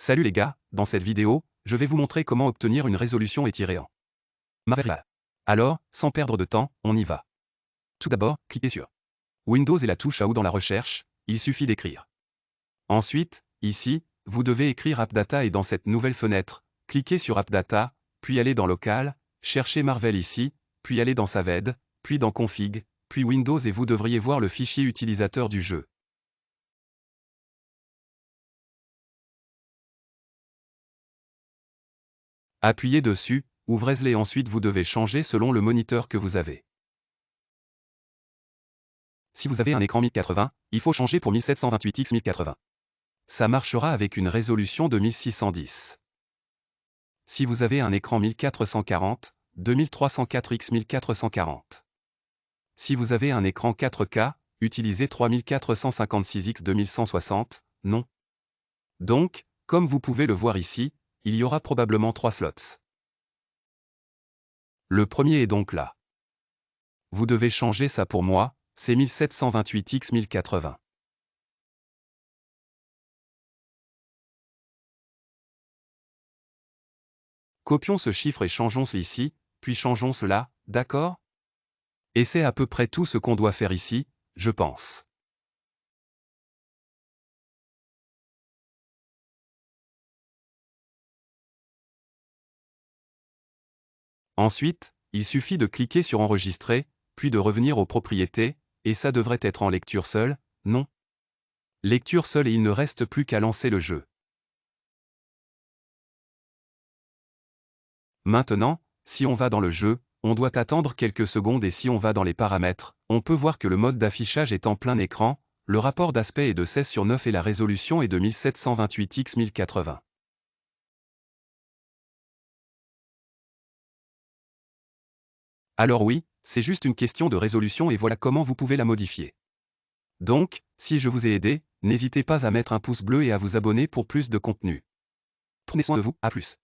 Salut les gars, dans cette vidéo, je vais vous montrer comment obtenir une résolution étirée en Marvel. Alors, sans perdre de temps, on y va. Tout d'abord, cliquez sur Windows et la touche A ou dans la recherche, il suffit d'écrire. Ensuite, ici, vous devez écrire AppData et dans cette nouvelle fenêtre, cliquez sur AppData, puis allez dans Local, cherchez Marvel ici, puis allez dans Saved, puis dans Config, puis Windows et vous devriez voir le fichier utilisateur du jeu. Appuyez dessus, ouvrez-le et ensuite vous devez changer selon le moniteur que vous avez. Si vous avez un écran 1080, il faut changer pour 1728x 1080. Ça marchera avec une résolution de 1610. Si vous avez un écran 1440, 2304x 1440. Si vous avez un écran 4K, utilisez 3456x 2160, non. Donc, comme vous pouvez le voir ici, il y aura probablement 3 slots. Le premier est donc là. Vous devez changer ça pour moi, c'est 1728x 1080. Copions ce chiffre et changeons-le ici, puis changeons-le là, d'accord? Et c'est à peu près tout ce qu'on doit faire ici, je pense. Ensuite, il suffit de cliquer sur Enregistrer, puis de revenir aux propriétés, et ça devrait être en lecture seule, non? Lecture seule et il ne reste plus qu'à lancer le jeu. Maintenant, si on va dans le jeu, on doit attendre quelques secondes et si on va dans les paramètres, on peut voir que le mode d'affichage est en plein écran, le rapport d'aspect est de 16:9 et la résolution est de 1728x 1080. Alors oui, c'est juste une question de résolution et voilà comment vous pouvez la modifier. Donc, si je vous ai aidé, n'hésitez pas à mettre un pouce bleu et à vous abonner pour plus de contenu. Prenez soin de vous, à plus.